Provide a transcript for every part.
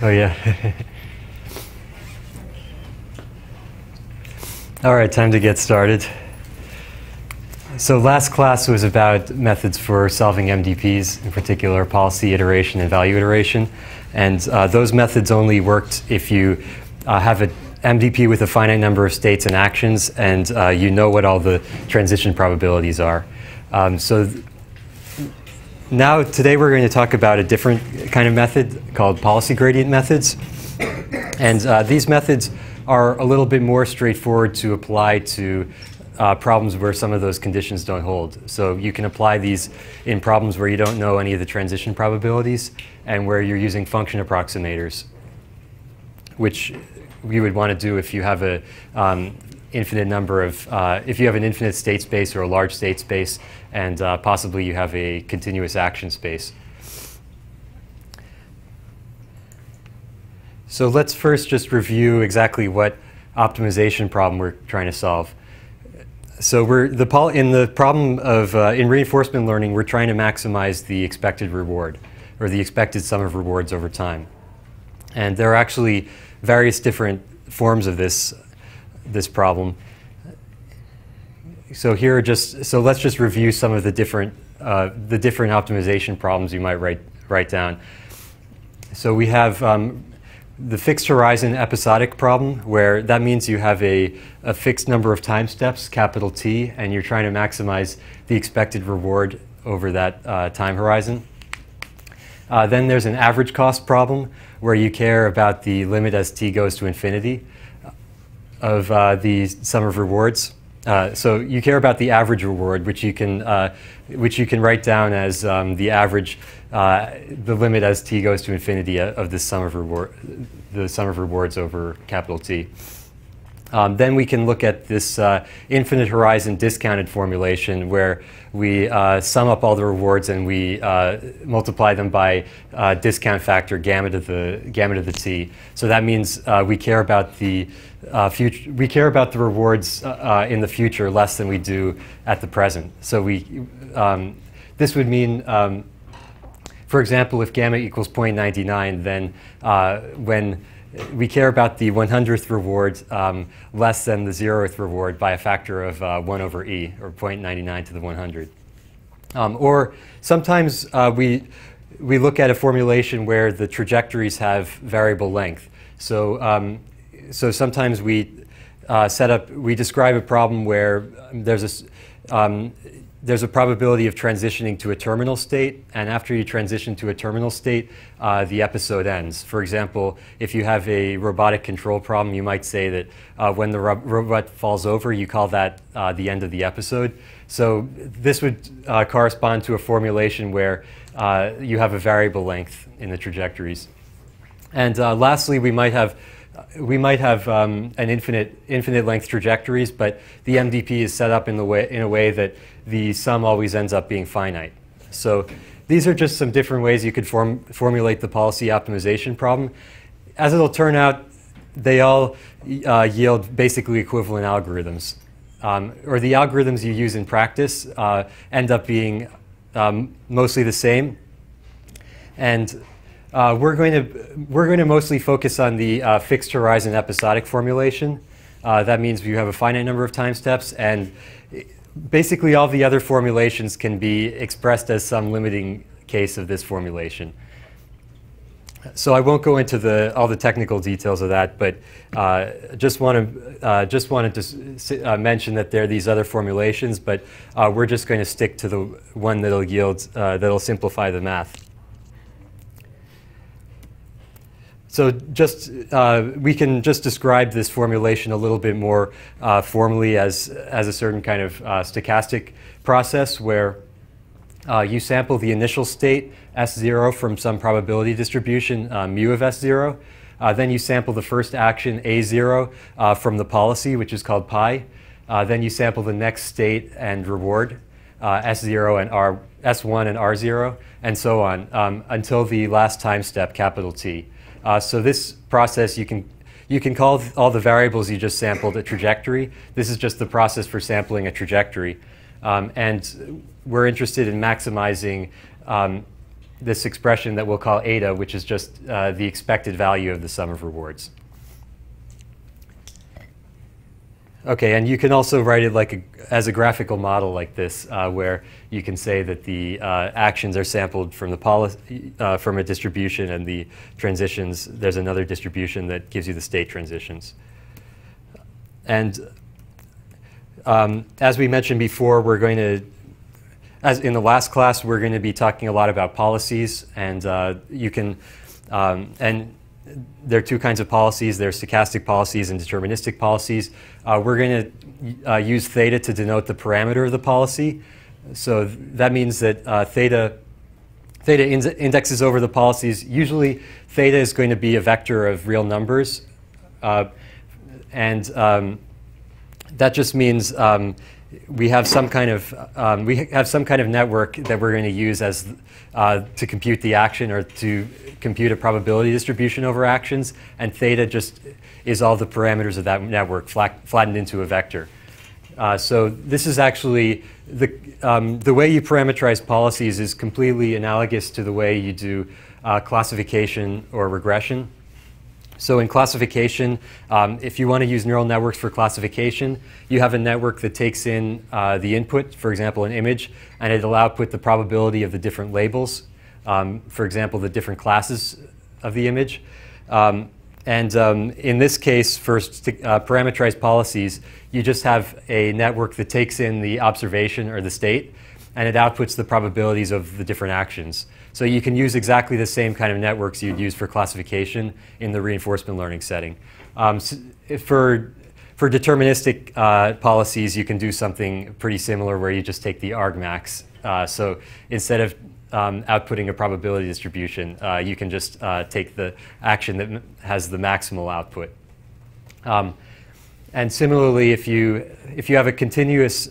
Oh, yeah. All right, time to get started. So last class was about methods for solving MDPs, in particular policy iteration and value iteration. And those methods only worked if you have an MDP with a finite number of states and actions, and you know what all the transition probabilities are. Now, today we're going to talk about a different kind of method called policy gradient methods. And these methods are a little bit more straightforward to apply to problems where some of those conditions don't hold. So you can apply these in problems where you don't know any of the transition probabilities and where you're using function approximators, which you would want to do if you have a infinite number of, if you have an infinite state space or a large state space, and possibly you have a continuous action space. So let's first just review exactly what optimization problem we're trying to solve. So in the problem of, in reinforcement learning, we're trying to maximize the expected reward, or the expected sum of rewards over time. And there are actually various different forms of this problem. So here let's just review some of the different optimization problems you might write down. So we have the fixed horizon episodic problem, where that means you have a fixed number of time steps, capital T, and you're trying to maximize the expected reward over that time horizon. Then there's an average cost problem, where you care about the limit as t goes to infinity of the sum of rewards. So you care about the average reward, which you can write down as the average, the limit as t goes to infinity of the sum of rewards over capital T. Then we can look at this infinite horizon discounted formulation, where we sum up all the rewards and we multiply them by discount factor gamma to the t. So that means we care about the rewards in the future less than we do at the present. So this would mean, for example, if gamma equals 0.99, then when we care about the 100th reward less than the 0th reward by a factor of 1 over e, or 0.99 to the 100. Or sometimes we look at a formulation where the trajectories have variable length. So sometimes we describe a problem where there's a probability of transitioning to a terminal state, and after you transition to a terminal state, the episode ends. For example, if you have a robotic control problem, you might say that when the robot falls over, you call that the end of the episode. So this would correspond to a formulation where you have a variable length in the trajectories. And lastly, we might have an infinite length trajectories, but the MDP is set up in a way that the sum always ends up being finite. So these are just some different ways you could formulate the policy optimization problem. As it'll turn out, they all yield basically equivalent algorithms. Or the algorithms you use in practice end up being mostly the same. And we're going to mostly focus on the fixed horizon episodic formulation. That means you have a finite number of time steps, and basically all the other formulations can be expressed as some limiting case of this formulation. So I won't go into all the technical details of that, but just wanted to mention that there are these other formulations, but we're just going to stick to the one that'll simplify the math. So we can just describe this formulation a little bit more formally as a certain kind of stochastic process, where you sample the initial state S0 from some probability distribution mu of S0. Then you sample the first action A0 from the policy, which is called pi. Then you sample the next state and reward S0 and S1 and R0, and so on until the last time step, capital T. So this process, you can call all the variables you just sampled a trajectory. This is just the process for sampling a trajectory. And we're interested in maximizing this expression that we'll call eta, which is just the expected value of the sum of rewards. Okay, and you can also write it like as a graphical model like this, where you can say that the actions are sampled from the from a distribution, and the transitions, there's another distribution that gives you the state transitions. And as we mentioned before, we're going to, as in the last class, we're going to be talking a lot about policies, and you can, and there are two kinds of policies. There's stochastic policies and deterministic policies. We're going to use theta to denote the parameter of the policy. So that means that theta indexes over the policies. Usually theta is going to be a vector of real numbers. And that just means we have some kind of network that we're going to use as to compute the action, or to compute a probability distribution over actions, and theta just is all the parameters of that network flattened into a vector. So this is actually the way you parameterize policies is completely analogous to the way you do classification or regression. So in classification, if you want to use neural networks for classification, you have a network that takes in the input, for example, an image, and it'll output the probability of the different labels, for example, the different classes of the image. In this case, for parameterized policies, you just have a network that takes in the observation or the state, and it outputs the probabilities of the different actions. So you can use exactly the same kind of networks you'd use for classification in the reinforcement learning setting. For deterministic policies, you can do something pretty similar where you just take the argmax. So instead of outputting a probability distribution, you can just take the action that has the maximal output. And similarly, if you have a continuous,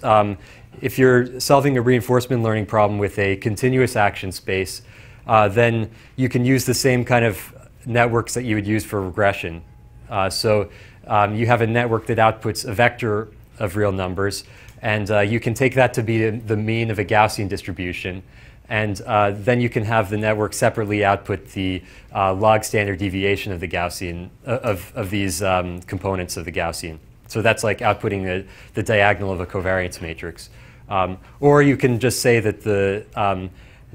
if you're solving a reinforcement learning problem with a continuous action space, then you can use the same kind of networks that you would use for regression. So you have a network that outputs a vector of real numbers, and you can take that to be the mean of a Gaussian distribution. And then you can have the network separately output the log standard deviation of the Gaussian, of these components of the Gaussian. So that's like outputting the diagonal of a covariance matrix. Or you can just say that the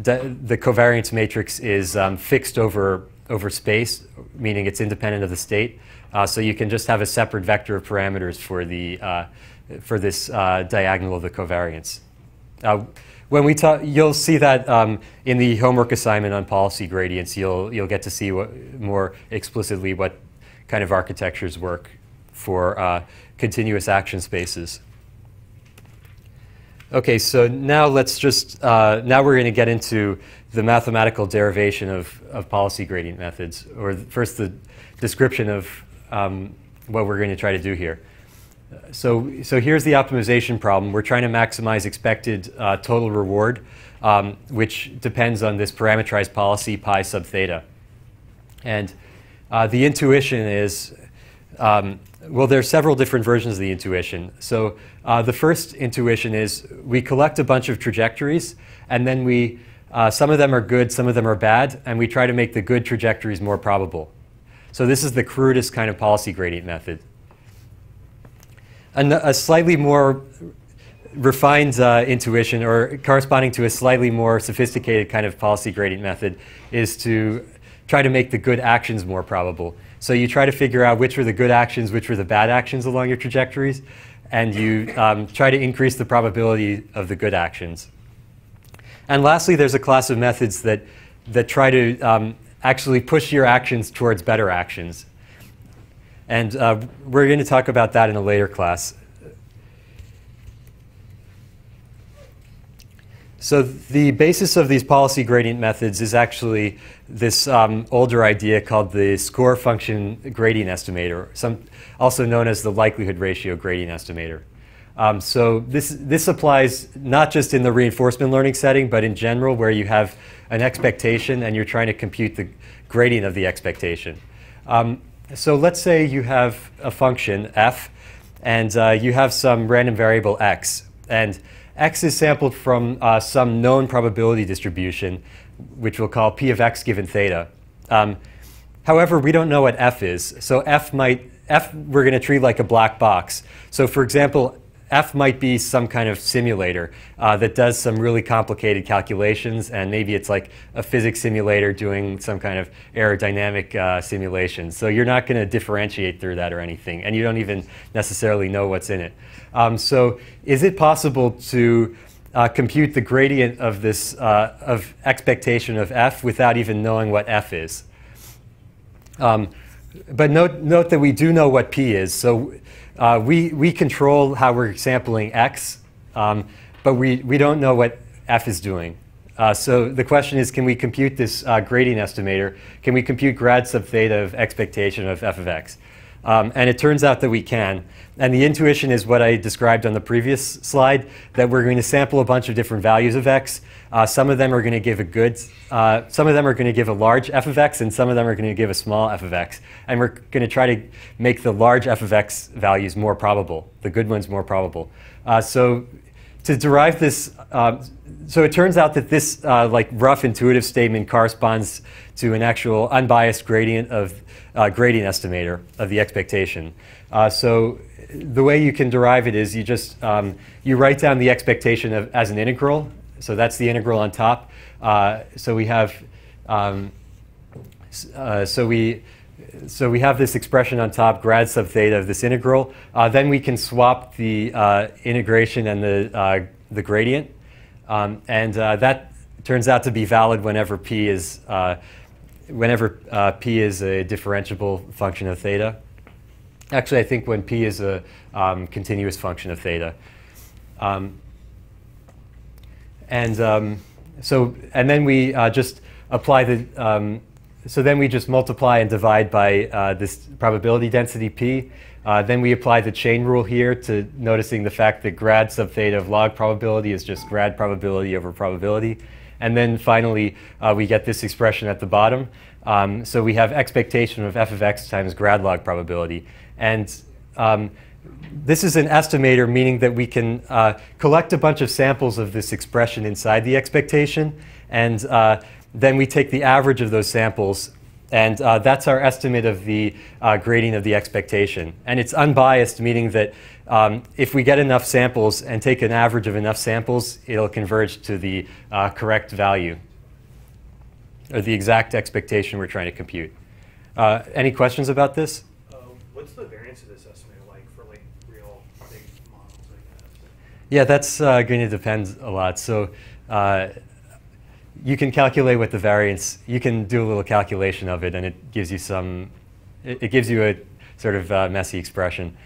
covariance matrix is fixed over space, meaning it's independent of the state. So you can just have a separate vector of parameters for this diagonal of the covariance. When we talk, you'll see that in the homework assignment on policy gradients, you'll get to see more explicitly what kind of architectures work for continuous action spaces. Okay, so now let's just, now we're going to get into the mathematical derivation of policy gradient methods, or first the description of what we're going to try to do here. So here's the optimization problem. We're trying to maximize expected total reward, which depends on this parameterized policy pi sub theta. And the intuition is, well, there are several different versions of the intuition. So the first intuition is we collect a bunch of trajectories, and then we, some of them are good, some of them are bad, and we try to make the good trajectories more probable. So this is the crudest kind of policy gradient method. A slightly more refined intuition, or corresponding to a slightly more sophisticated kind of policy gradient method, is to try to make the good actions more probable. So you try to figure out which were the good actions, which were the bad actions along your trajectories, and you try to increase the probability of the good actions. And lastly, there's a class of methods that try to actually push your actions towards better actions. And we're going to talk about that in a later class. So the basis of these policy gradient methods is actually this older idea called the score function gradient estimator, also known as the likelihood ratio gradient estimator. So this applies not just in the reinforcement learning setting, but in general, where you have an expectation and you're trying to compute the gradient of the expectation. So let's say you have a function f, and you have some random variable x, and x is sampled from some known probability distribution, which we'll call p of x given theta. However, we don't know what f is. So f we're going to treat like a black box. So for example, f might be some kind of simulator that does some really complicated calculations, and maybe it's like a physics simulator doing some kind of aerodynamic simulation. So you're not going to differentiate through that or anything, and you don't even necessarily know what's in it. So is it possible to compute the gradient of this of expectation of f without even knowing what f is? But note that we do know what p is. So we control how we're sampling x, but we don't know what f is doing. So the question is, can we compute this gradient estimator? Can we compute grad sub theta of expectation of f of x? And it turns out that we can. And the intuition is what I described on the previous slide, that we're going to sample a bunch of different values of x. Some of them are going to give some of them are going to give a large f of x, and some of them are going to give a small f of x. And we're going to try to make the large f of x values more probable, the good ones more probable. So to derive this, so it turns out that this like rough intuitive statement corresponds to an actual unbiased gradient of gradient estimator of the expectation. So the way you can derive it is you just you write down the expectation as an integral. So that's the integral on top. So we have so we have this expression on top, grad sub theta of this integral. Then we can swap the integration and the gradient, and that turns out to be valid whenever p is a differentiable function of theta. Actually, I think when p is a continuous function of theta. And then we just apply the, so then we just multiply and divide by this probability density p. Then we apply the chain rule here to noticing the fact that grad sub theta of log probability is just grad probability over probability. And then finally, we get this expression at the bottom. So we have expectation of f of x times grad log probability. And this is an estimator, meaning that we can collect a bunch of samples of this expression inside the expectation, and then we take the average of those samples, and that's our estimate of the gradient of the expectation. And it's unbiased, meaning that if we get enough samples and take an average of enough samples, it'll converge to the correct value, or the exact expectation we're trying to compute. Any questions about this? What's the variance of this estimate like for like real big models like that? Yeah, that's going to depend a lot. So you can calculate what the variance, you can do a little calculation of it, and it gives you some, it gives you a sort of messy expression.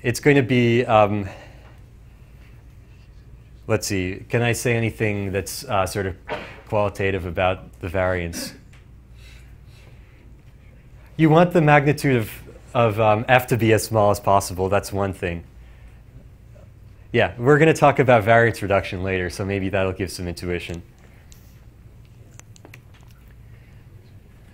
It's going to be, let's see, can I say anything that's sort of qualitative about the variance? You want the magnitude of f to be as small as possible. That's one thing. Yeah, we're going to talk about variance reduction later, so maybe that'll give some intuition.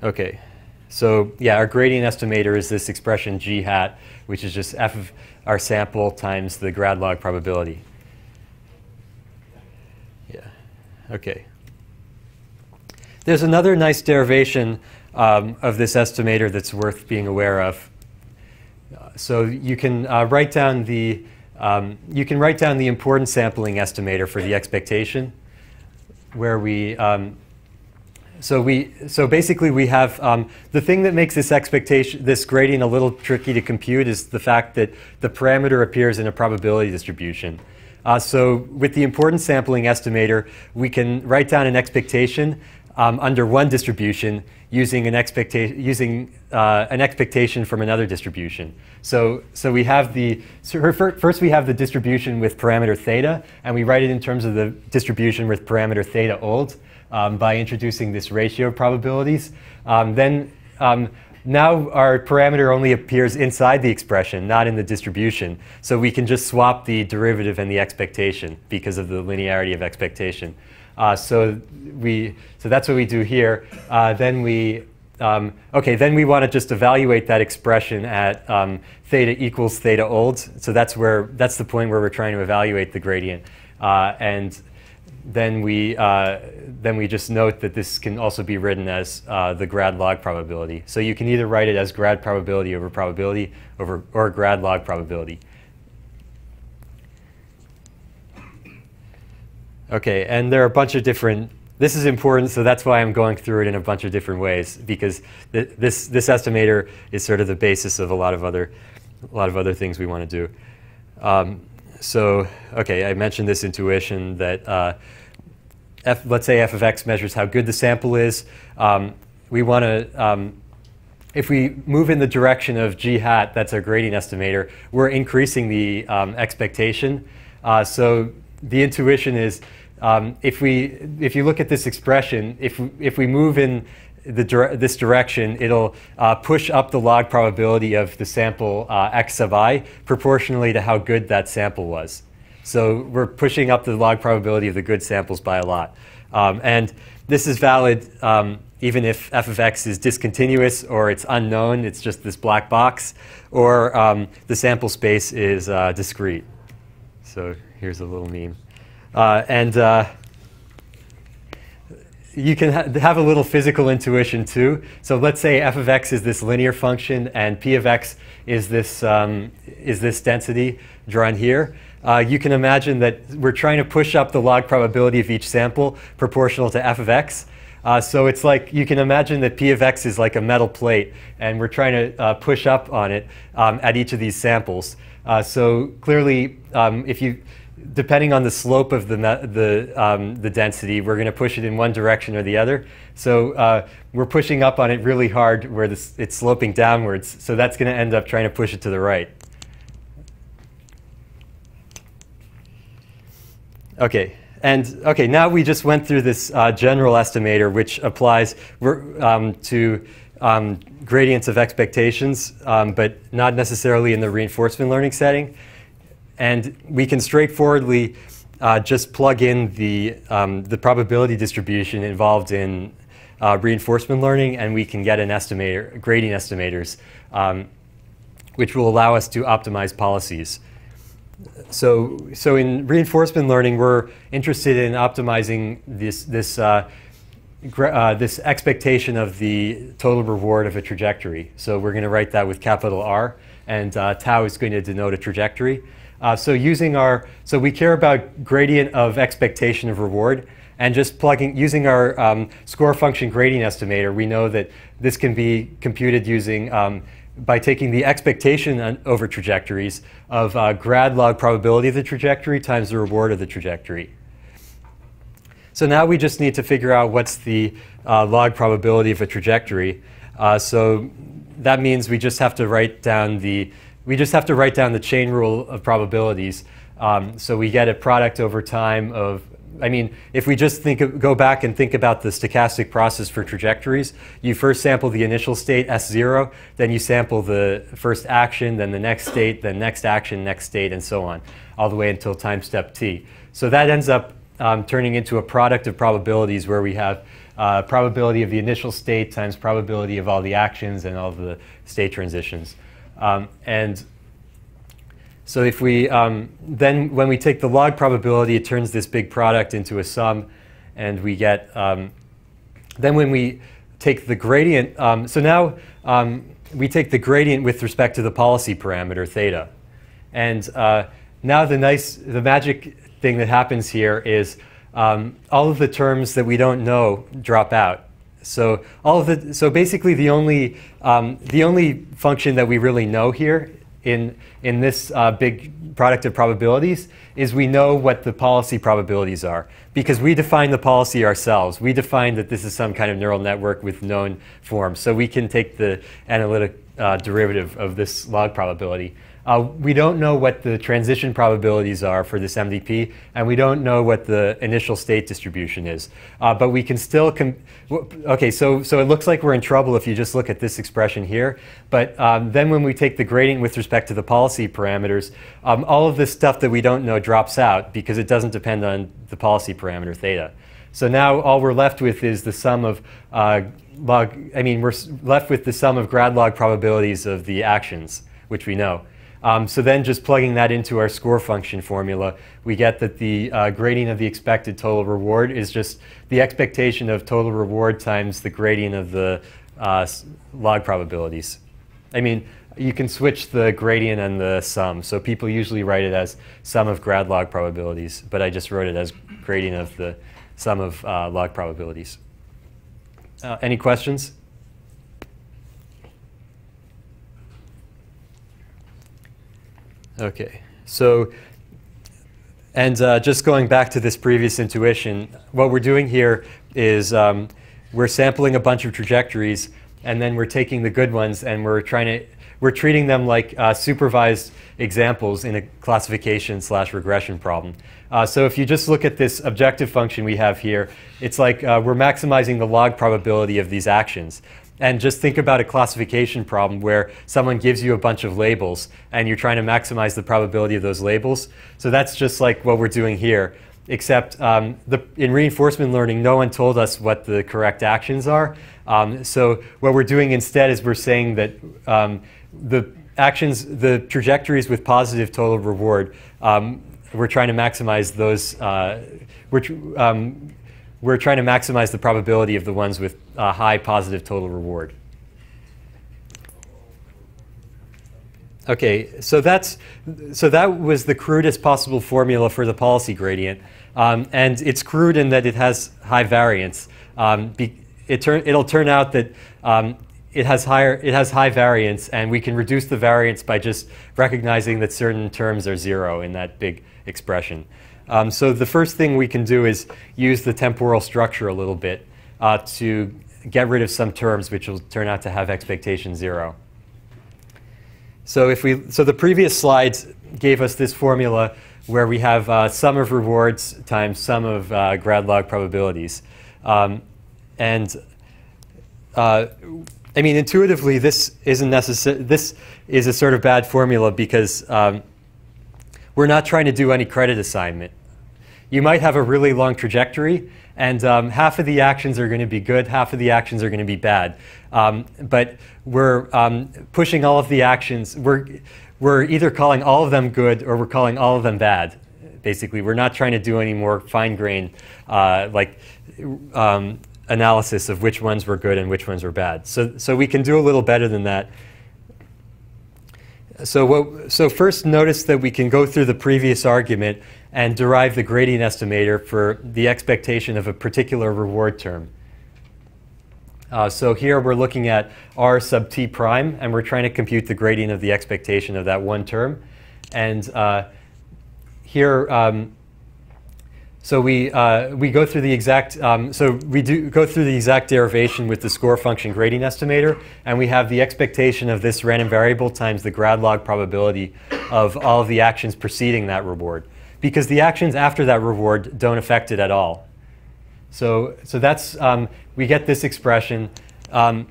OK, so yeah, our gradient estimator is this expression g hat, which is just f of our sample times the grad log probability. Yeah, OK. There's another nice derivation of this estimator that's worth being aware of. So you can write down the importance sampling estimator for the expectation, where so basically we have the thing that makes this gradient a little tricky to compute is the fact that the parameter appears in a probability distribution. So with the importance sampling estimator, we can write down an expectation under one distribution using an expectation from another distribution. So we have first we have the distribution with parameter theta, and we write it in terms of the distribution with parameter theta old by introducing this ratio of probabilities. Then now our parameter only appears inside the expression, not in the distribution. So we can just swap the derivative and the expectation because of the linearity of expectation. So that's what we do here. Then we okay, then we want to just evaluate that expression at theta equals theta olds. So that's the point where we're trying to evaluate the gradient. And then we just note that this can also be written as the grad log probability. So you can either write it as grad probability over probability or grad log probability. Okay, and there are a bunch of different. This is important, so that's why I'm going through it in a bunch of different ways, because this estimator is sort of the basis of a lot of other things we want to do. So, okay, I mentioned this intuition that let's say f of x measures how good the sample is. We want to, if we move in the direction of g hat, that's our gradient estimator, we're increasing the expectation. So the intuition is, if you look at this expression, if we move in this direction, it'll push up the log probability of the sample x sub I proportionally to how good that sample was. So we're pushing up the log probability of the good samples by a lot. And this is valid even if f of x is discontinuous or it's unknown, it's just this black box, or the sample space is discrete. So here's a little meme. You can have a little physical intuition too. So let's say f of x is this linear function and p of x is this density drawn here. You can imagine that we're trying to push up the log probability of each sample proportional to f of x. So it's like you can imagine that p of x is like a metal plate, and we're trying to push up on it at each of these samples. So clearly, depending on the slope of the density, we're going to push it in one direction or the other. So we're pushing up on it really hard where it's sloping downwards. So that's going to end up trying to push it to the right. Okay, and okay, now we just went through this general estimator, which applies to gradients of expectations, but not necessarily in the reinforcement learning setting. And we can straightforwardly just plug in the probability distribution involved in reinforcement learning, and we can get an estimator, gradient estimators, which will allow us to optimize policies. So in reinforcement learning, we're interested in optimizing this expectation of the total reward of a trajectory. So we're going to write that with capital R, and tau is going to denote a trajectory. So we care about gradient of expectation of reward, and just using our score function gradient estimator, we know that this can be computed using by taking the expectation over trajectories of grad log probability of the trajectory times the reward of the trajectory. So now we just need to figure out what's the log probability of a trajectory. So that means we just have to write down the chain rule of probabilities. So we get a product over time of, if we just go back and think about the stochastic process for trajectories, you first sample the initial state, S0, then you sample the first action, then the next state, then next action, next state, and so on, all the way until time step t. So that ends up turning into a product of probabilities where we have probability of the initial state times probability of all the actions and all the state transitions. And so if we then when we take the log probability, it turns this big product into a sum, and we get then when we take the gradient. So now we take the gradient with respect to the policy parameter theta, and now the magic thing that happens here is all of the terms that we don't know drop out. So basically the only function that we really know here in this big product of probabilities is we know what the policy probabilities are, because we define the policy ourselves. We define that this is some kind of neural network with known forms. So we can take the analytic derivative of this log probability. We don't know what the transition probabilities are for this MDP, and we don't know what the initial state distribution is. But we can still, okay, so it looks like we're in trouble if you just look at this expression here. But then when we take the gradient with respect to the policy parameters, all of this stuff that we don't know drops out because it doesn't depend on the policy parameter theta. So now all we're left with is the sum of we're left with the sum of grad log probabilities of the actions, which we know. So then just plugging that into our score function formula, we get that the gradient of the expected total reward is just the expectation of total reward times the gradient of the log probabilities. I mean, you can switch the gradient and the sum. So people usually write it as sum of grad log probabilities, but I just wrote it as gradient of the sum of log probabilities. Any questions? Okay, so, and just going back to this previous intuition, what we're doing here is we're sampling a bunch of trajectories, and then we're taking the good ones and we're treating them like supervised examples in a classification/regression problem. So if you just look at this objective function we have here, it's like we're maximizing the log probability of these actions. And just think about a classification problem where someone gives you a bunch of labels and you're trying to maximize the probability of those labels. So that's just like what we're doing here, except in reinforcement learning, no one told us what the correct actions are. So what we're doing instead is we're saying that the trajectories with positive total reward, we're trying to maximize those. We're trying to maximize the probability of the ones with high positive total reward. Okay, so that was the crudest possible formula for the policy gradient, and it's crude in that it has high variance. It'll turn out that it has high variance, and we can reduce the variance by just recognizing that certain terms are zero in that big expression. So the first thing we can do is use the temporal structure a little bit to get rid of some terms which will turn out to have expectation 0. So the previous slides gave us this formula where we have sum of rewards times sum of grad log probabilities. I mean, intuitively, this isn't necessary. This is a sort of bad formula because we're not trying to do any credit assignment. You might have a really long trajectory, and half of the actions are going to be good, half of the actions are going to be bad. But we're pushing all of the actions. We're either calling all of them good or we're calling all of them bad. Basically, we're not trying to do any more fine-grained analysis of which ones were good and which ones were bad. So we can do a little better than that. So first notice that we can go through the previous argument and derive the gradient estimator for the expectation of a particular reward term. So here we're looking at r sub t prime, and we're trying to compute the gradient of the expectation of that one term. And here, so we go through the exact go through the exact derivation with the score function gradient estimator, and we have the expectation of this random variable times the grad log probability of all of the actions preceding that reward, because the actions after that reward don't affect it at all. So that's we get this expression, and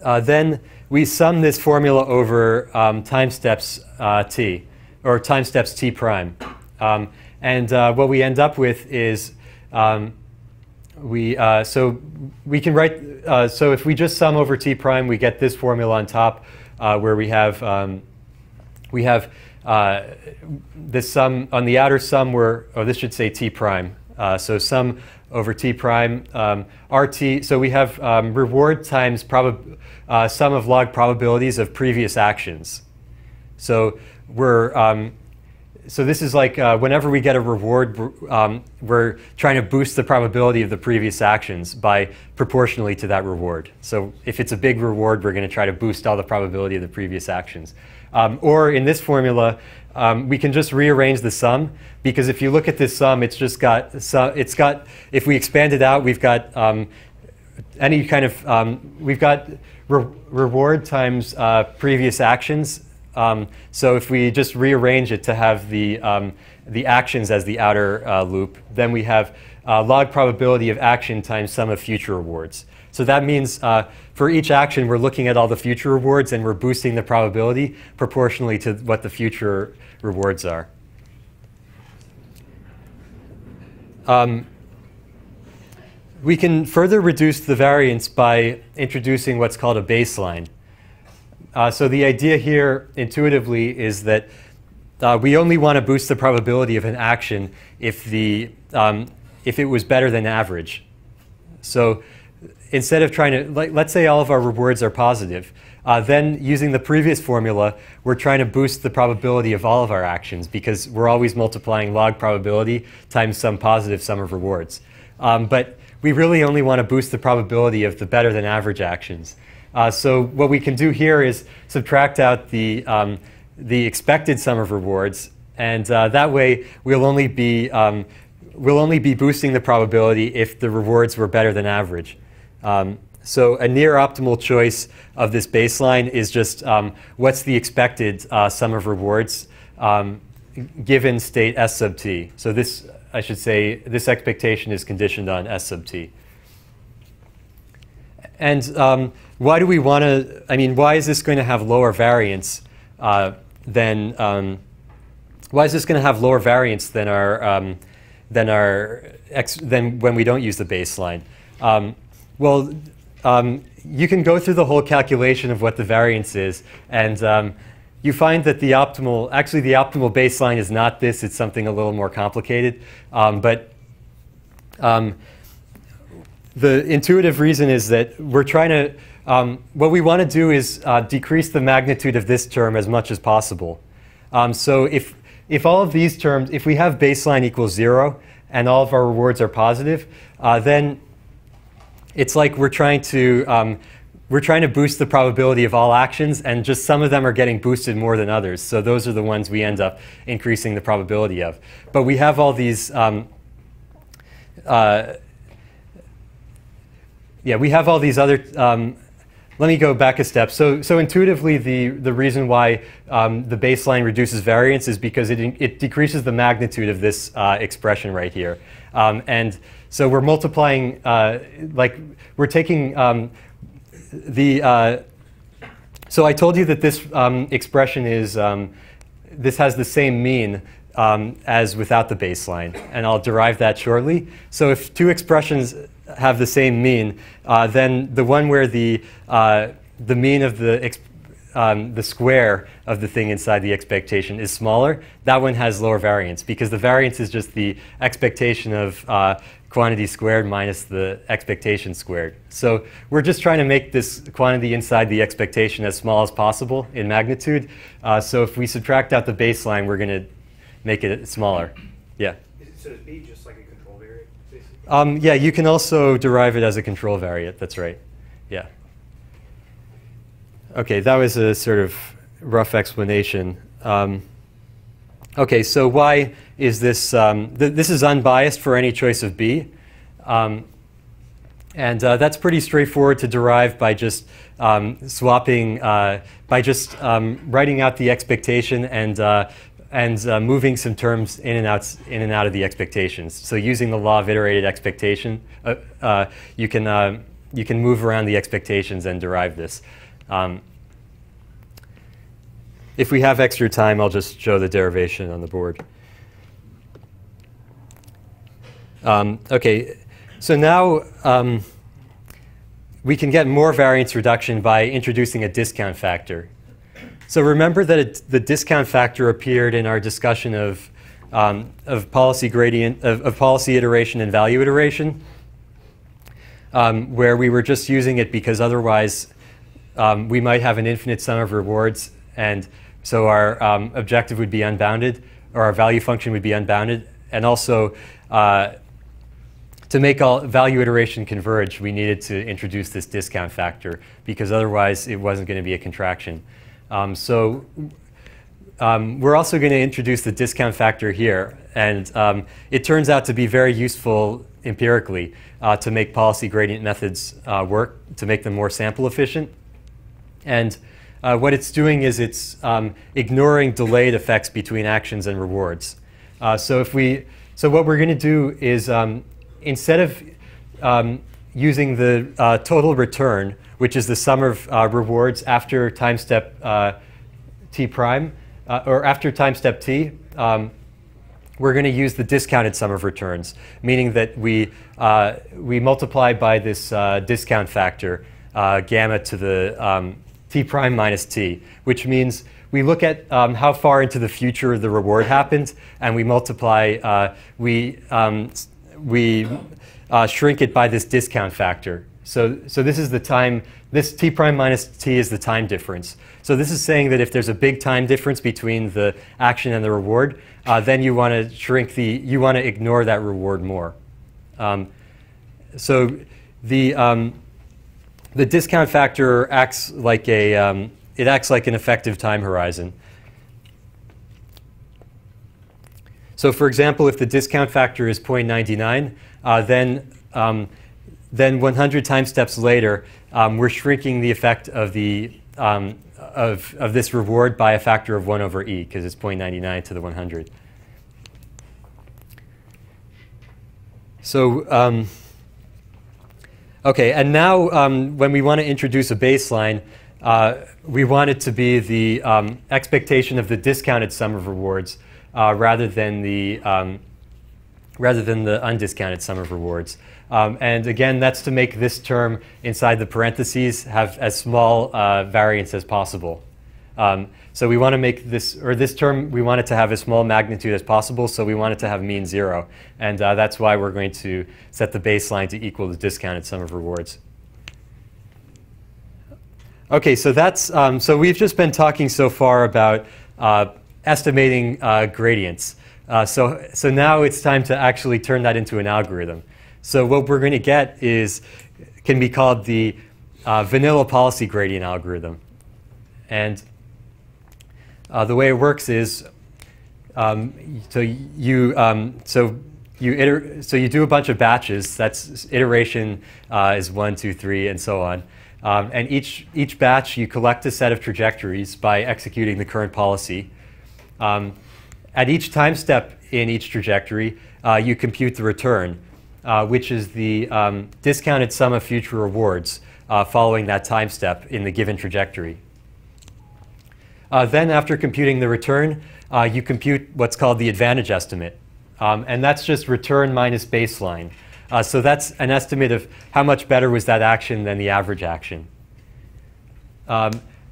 then we sum this formula over time steps t, or time steps t prime. What we end up with is so we can write so if we just sum over t prime, we get this formula on top where we have this sum on the outer sum this should say t prime. So sum over t prime rt. So we have reward times sum of log probabilities of previous actions. So so this is like whenever we get a reward, we're trying to boost the probability of the previous actions by proportionally to that reward. So if it's a big reward, we're going to try to boost all the probability of the previous actions. Or in this formula, we can just rearrange the sum, because if you look at this sum, it's just got, if we expand it out, we've got any kind of, we've got reward times previous actions. So if we just rearrange it to have the actions as the outer loop, then we have log probability of action times sum of future rewards. So that means for each action, we're looking at all the future rewards, and we're boosting the probability proportionally to what the future rewards are. We can further reduce the variance by introducing what's called a baseline. So the idea here, intuitively, is that we only want to boost the probability of an action if it was better than average. So instead of trying to, let's say all of our rewards are positive, then using the previous formula, we're trying to boost the probability of all of our actions because we're always multiplying log probability times some positive sum of rewards. But we really only want to boost the probability of the better than average actions. So what we can do here is subtract out the expected sum of rewards, and that way we'll only be boosting the probability if the rewards were better than average. So a near optimal choice of this baseline is just what's the expected sum of rewards given state S sub t. So this, I should say, this expectation is conditioned on S sub t. And why do we want to, I mean, why is this going to have lower variance than why is this going to have lower variance than than when we don't use the baseline? Well, you can go through the whole calculation of what the variance is, and you find that the optimal baseline is not this. It's something a little more complicated. But the intuitive reason is that we're trying to, what we want to do is decrease the magnitude of this term as much as possible. So if all of these terms, if we have baseline equals 0 and all of our rewards are positive, then it's like we're trying to boost the probability of all actions, and just some of them are getting boosted more than others. So those are the ones we end up increasing the probability of. But we have all these, we have all these other, let me go back a step. So intuitively, the reason why the baseline reduces variance is because it decreases the magnitude of this expression right here. And so we're multiplying, like we're taking so I told you that this expression is, this has the same mean as without the baseline, and I'll derive that shortly. So if two expressions have the same mean, then the one where the mean of the square of the thing inside the expectation is smaller, that one has lower variance, because the variance is just the expectation of quantity squared minus the expectation squared. So we're just trying to make this quantity inside the expectation as small as possible in magnitude. So if we subtract out the baseline, we're going to make it smaller. Yeah. So is B just like a control variable, basically? Yeah, you can also derive it as a control variate. That's right. Yeah. OK, that was a sort of rough explanation. OK, so why is this? This is unbiased for any choice of B. And that's pretty straightforward to derive by just swapping, by just writing out the expectation and moving some terms in and out of the expectations. So using the law of iterated expectation, you can move around the expectations and derive this. If we have extra time, I'll just show the derivation on the board. OK, so now we can get more variance reduction by introducing a discount factor. So remember that the discount factor appeared in our discussion of policy gradient, of policy iteration and value iteration, where we were just using it because otherwise we might have an infinite sum of rewards, and so our objective would be unbounded, or our value function would be unbounded. And also, to make all value iteration converge, we needed to introduce this discount factor, because otherwise it wasn't going to be a contraction. So we're also going to introduce the discount factor here. And it turns out to be very useful empirically to make policy gradient methods work, to make them more sample efficient. And what it's doing is it's ignoring delayed effects between actions and rewards. So what we're going to do is instead of using the total return, which is the sum of rewards after time step t prime, or after time step t, we're going to use the discounted sum of returns, meaning that we multiply by this discount factor, gamma to the t prime minus t, which means we look at how far into the future the reward happened, and we multiply, we shrink it by this discount factor. So this is the time, this t prime minus t is the time difference. So this is saying that if there's a big time difference between the action and the reward, then you want to shrink you want to ignore that reward more. So the discount factor acts like it acts like an effective time horizon. So for example, if the discount factor is 0.99, then 100 time steps later, we're shrinking the effect of this reward by a factor of 1 over e, because it's 0.99 to the 100. So, okay, and now when we want to introduce a baseline, we want it to be the expectation of the discounted sum of rewards rather than the undiscounted sum of rewards. And again, that's to make this term inside the parentheses have as small variance as possible. So we want to make this term, we want it to have as small magnitude as possible, so we want it to have mean 0. And that's why we're going to set the baseline to equal the discounted sum of rewards. Okay, so that's, so we've just been talking so far about estimating gradients. So now it's time to actually turn that into an algorithm. So what we're going to get can be called the vanilla policy gradient algorithm. And the way it works is, so you do a bunch of batches. That's iteration is 1, 2, 3, and so on. And each batch, you collect a set of trajectories by executing the current policy. At each time step in each trajectory, you compute the return, which is the discounted sum of future rewards following that time step in the given trajectory. Then after computing the return, you compute what's called the advantage estimate. And that's just return minus baseline. So that's an estimate of how much better was that action than the average action.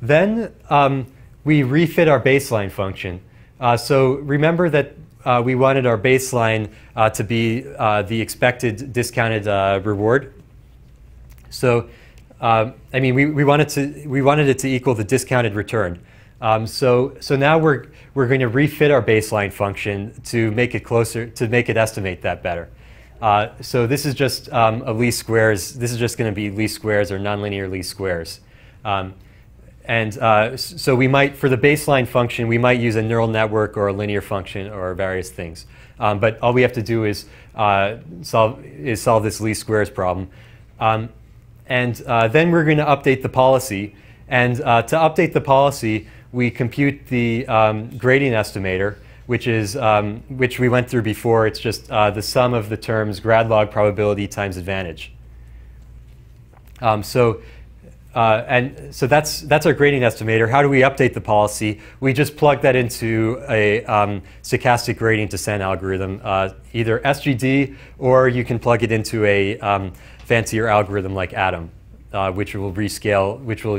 Then we refit our baseline function. So remember that we wanted our baseline to be the expected discounted reward. So I mean, we wanted it to equal the discounted return. So now we're going to refit our baseline function to make it closer, to make it estimate that better. So this is just a least squares. This is just going to be least squares or nonlinear least squares. So we might, for the baseline function, we might use a neural network or a linear function or various things. But all we have to do is solve this least squares problem. Then we're going to update the policy. And to update the policy, we compute the gradient estimator, which we went through before. It's just the sum of the terms grad log probability times advantage. So that's our gradient estimator. How do we update the policy? We just plug that into a stochastic gradient descent algorithm, either SGD, or you can plug it into a fancier algorithm like Atom, which will rescale, which will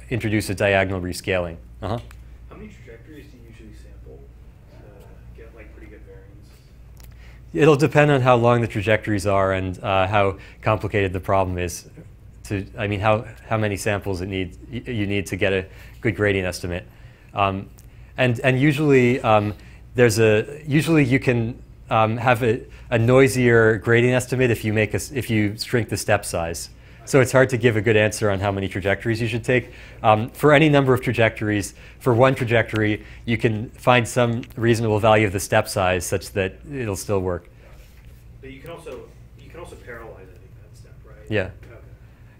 introduce a diagonal rescaling. How many trajectories do you usually sample to get like pretty good variance? It'll depend on how long the trajectories are and how complicated the problem is. I mean, how many samples you need to get a good gradient estimate. And usually usually you can have a noisier gradient estimate if you shrink the step size. So it's hard to give a good answer on how many trajectories you should take. For any number of trajectories, for one trajectory, you can find some reasonable value of the step size such that it'll still work. But you can also parallelize, I think, that step, right? Yeah. Okay.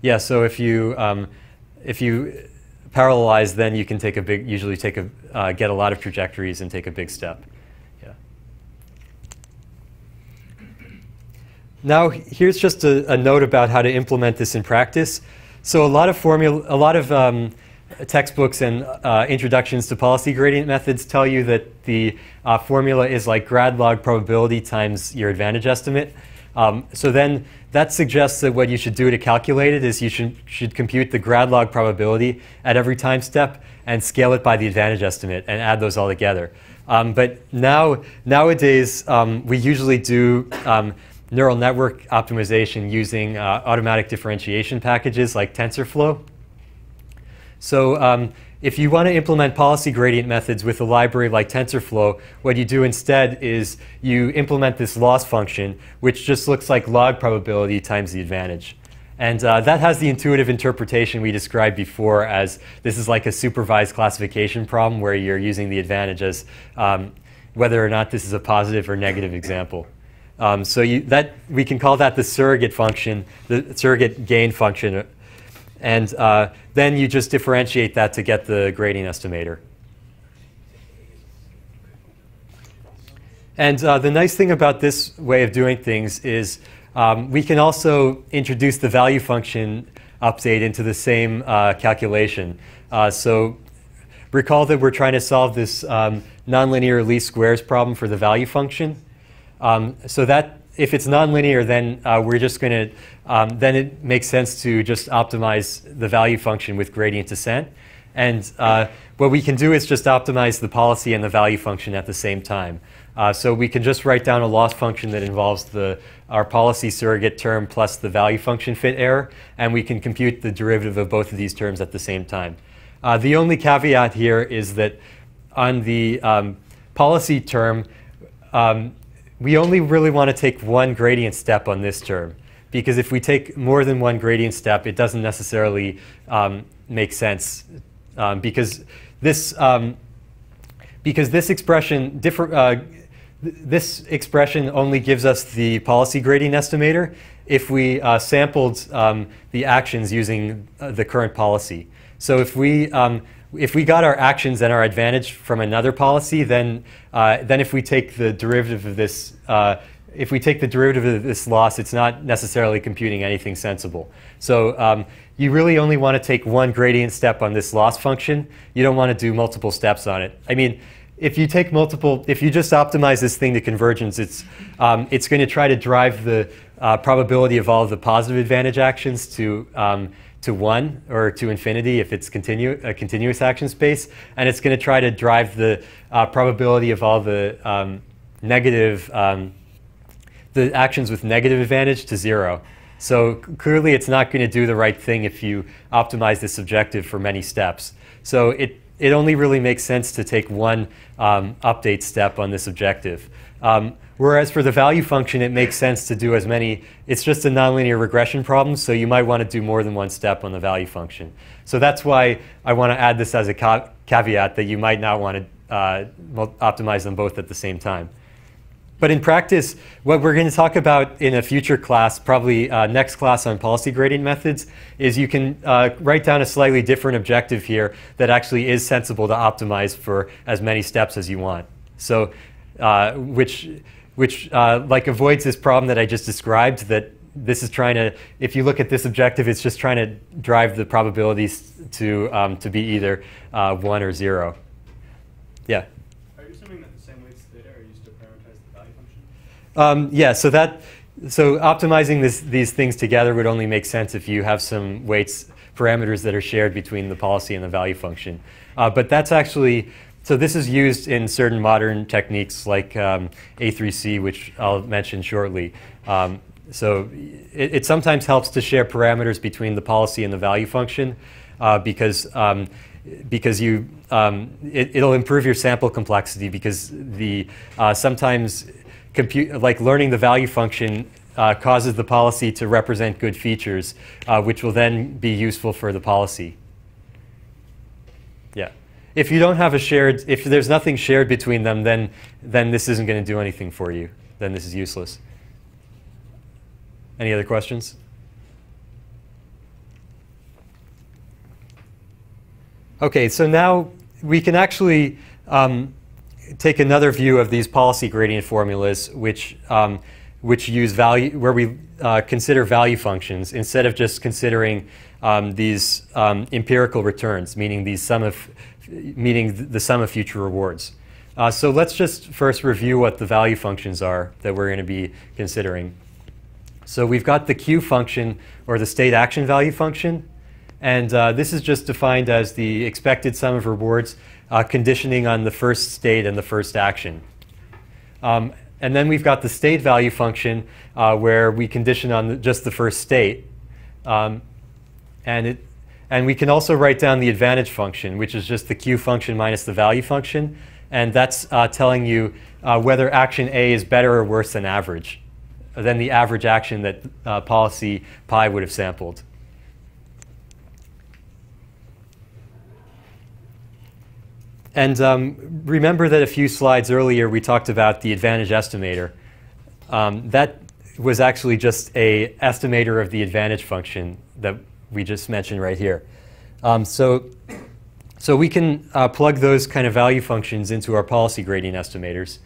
Yeah. So if you parallelize, then you can usually get a lot of trajectories and take a big step. Yeah. Now here's just a note about how to implement this in practice. So a lot of textbooks and introductions to policy gradient methods tell you that the formula is like grad log probability times your advantage estimate. So then that suggests that what you should do to calculate it is you should compute the grad log probability at every time step and scale it by the advantage estimate and add those all together. But nowadays, we usually do neural network optimization using automatic differentiation packages like TensorFlow. So if you want to implement policy gradient methods with a library like TensorFlow, what you do instead is you implement this loss function, which just looks like log probability times the advantage. And that has the intuitive interpretation we described before as this is like a supervised classification problem where you're using the advantage as whether or not this is a positive or negative example. So we can call that the surrogate function, the surrogate gain function. And then you just differentiate that to get the gradient estimator. And the nice thing about this way of doing things is we can also introduce the value function update into the same calculation. So recall that we're trying to solve this nonlinear least squares problem for the value function. So that if it's nonlinear, then we're just going to, then it makes sense to just optimize the value function with gradient descent. And what we can do is just optimize the policy and the value function at the same time. So we can just write down a loss function that involves our policy surrogate term plus the value function fit error, and we can compute the derivative of both of these terms at the same time. The only caveat here is that on the policy term, we only really want to take one gradient step on this term, because if we take more than one gradient step, it doesn't necessarily make sense, because this expression this expression only gives us the policy gradient estimator if we sampled the actions using the current policy. So if we got our actions and our advantage from another policy, then if we take the derivative of this, loss, it's not necessarily computing anything sensible. So you really only want to take one gradient step on this loss function. You don't want to do multiple steps on it. I mean, if you just optimize this thing to convergence, it's going to try to drive the probability of all of the positive advantage actions to 1 or to infinity if it's a continuous action space, and it's going to try to drive the probability of all the the actions with negative advantage to 0. So clearly it's not going to do the right thing if you optimize this objective for many steps. So it only really makes sense to take one update step on this objective. Whereas for the value function, it makes sense to do as many. It's just a nonlinear regression problem, so you might want to do more than one step on the value function. So that's why I want to add this as a caveat that you might not want to optimize them both at the same time. But in practice, what we're going to talk about in a future class, probably next class on policy gradient methods, is you can write down a slightly different objective here that actually is sensible to optimize for as many steps as you want. So which like avoids this problem that I just described, that this is trying to, if you look at this objective, it's just trying to drive the probabilities to be either 1 or 0. Yeah? Are you assuming that the same weights theta are used to parameterize the value function? Yeah, so optimizing these things together would only make sense if you have some weights parameters that are shared between the policy and the value function. But that's actually, so this is used in certain modern techniques like A3C, which I'll mention shortly. So it sometimes helps to share parameters between the policy and the value function because it'll improve your sample complexity, because sometimes learning the value function causes the policy to represent good features, which will then be useful for the policy. Yeah. If you don't have if there's nothing shared between them, then this isn't going to do anything for you. Then this is useless. Any other questions? Okay, so now we can actually take another view of these policy gradient formulas, which use value, where we consider value functions instead of just considering these empirical returns, meaning the sum of future rewards. So let's just first review what the value functions are that we're going to be considering. So we've got the Q function, or the state action value function. And this is just defined as the expected sum of rewards conditioning on the first state and the first action. And then we've got the state value function where we condition on just the first state. And we can also write down the advantage function, which is just the Q function minus the value function. And that's telling you whether action A is better or worse than average, than the average action that policy pi would have sampled. And remember that a few slides earlier we talked about the advantage estimator. That was actually just an estimator of the advantage function that we just mentioned right here. So we can plug those kind of value functions into our policy gradient estimators.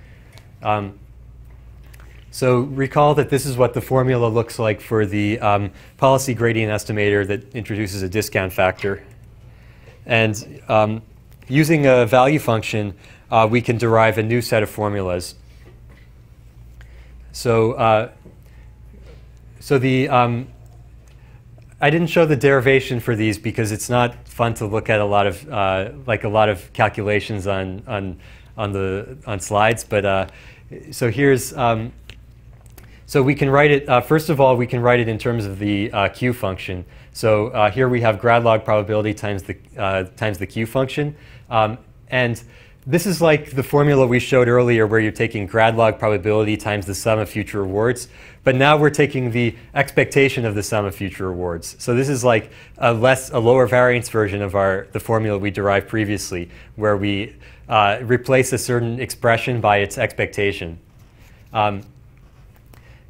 So recall that this is what the formula looks like for the policy gradient estimator that introduces a discount factor. And using a value function, we can derive a new set of formulas. So, I didn't show the derivation for these because it's not fun to look at a lot of calculations on slides. But so here's so we can write it. First of all, we can write it in terms of the Q function. So here we have grad log probability times the Q function. And this is like the formula we showed earlier where you're taking grad log probability times the sum of future rewards. But now we're taking the expectation of the sum of future rewards. So this is like a lower variance version of the formula we derived previously, where we replace a certain expression by its expectation. And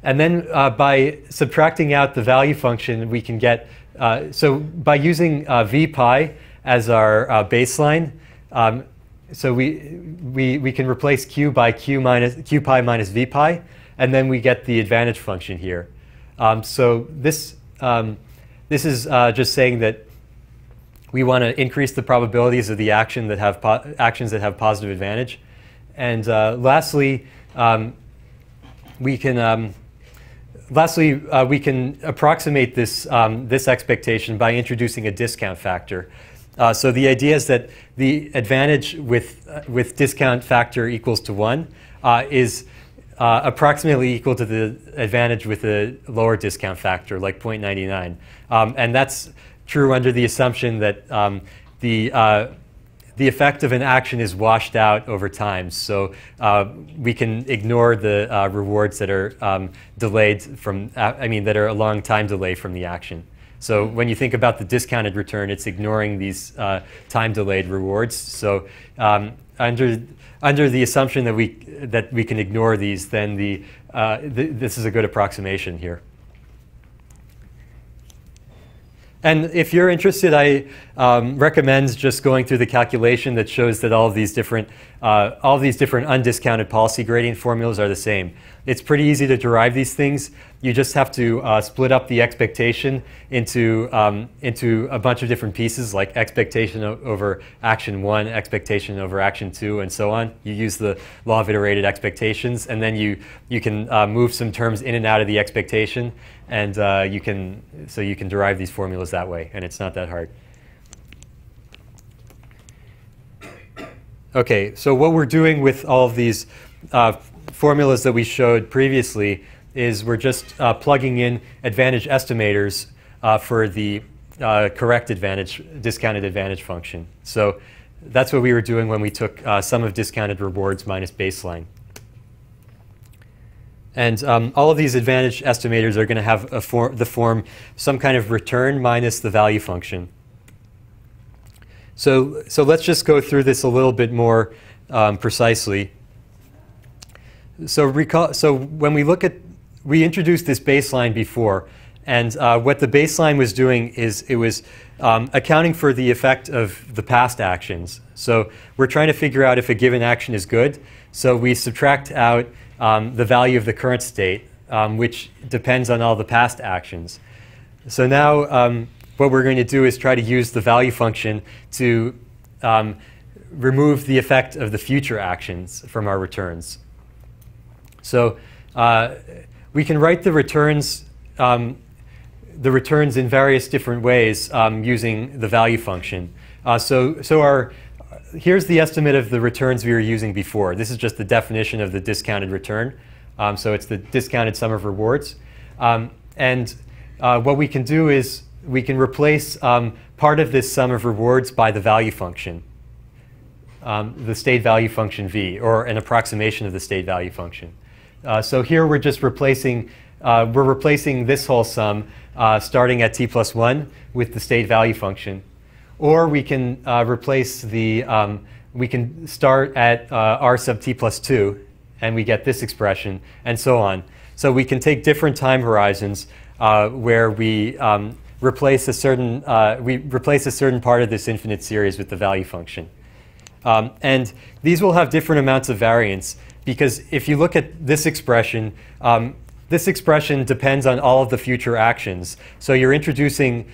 then by subtracting out the value function, we can get, so by using v pi as our baseline, so we can replace q by q pi minus v pi, and then we get the advantage function here. So this is just saying that we want to increase the probabilities of the actions that have positive advantage. And lastly, we can approximate this expectation by introducing a discount factor. So the idea is that the advantage with discount factor equals to 1 is approximately equal to the advantage with a lower discount factor, like 0.99. And that's true under the assumption that the effect of an action is washed out over time. So we can ignore the rewards that are delayed from, that are a long time delay from the action. So when you think about the discounted return, it's ignoring these time-delayed rewards. So under the assumption that we can ignore these, then this is a good approximation here. And if you're interested, I recommend just going through the calculation that shows that all of these different undiscounted policy gradient formulas are the same. It's pretty easy to derive these things. You just have to split up the expectation into a bunch of different pieces, like expectation over action 1, expectation over action 2, and so on. You use the law of iterated expectations, and then you can move some terms in and out of the expectation, and you can derive these formulas that way, and it's not that hard. Okay, so what we're doing with all of these formulas that we showed previously is we're just plugging in advantage estimators for the correct discounted advantage function. So that's what we were doing when we took sum of discounted rewards minus baseline. And all of these advantage estimators are going to have the form some kind of return minus the value function. So let's just go through this a little bit more precisely. So when we introduced this baseline before, and what the baseline was doing is it was accounting for the effect of the past actions. So we're trying to figure out if a given action is good. So we subtract out the value of the current state, which depends on all the past actions. So now what we're going to do is try to use the value function to remove the effect of the future actions from our returns. So we can write the returns in various different ways using the value function. Here's the estimate of the returns we were using before. This is just the definition of the discounted return. So it's the discounted sum of rewards. What we can do is we can replace part of this sum of rewards by the value function, the state value function v, or an approximation of the state value function. So here we're just replacing this whole sum starting at t+1 with the state value function. Or we can we can start at r sub t+2 and we get this expression, and so on. So we can take different time horizons where we replace a certain part of this infinite series with the value function. And these will have different amounts of variance, because if you look at this expression depends on all of the future actions. So you're introducing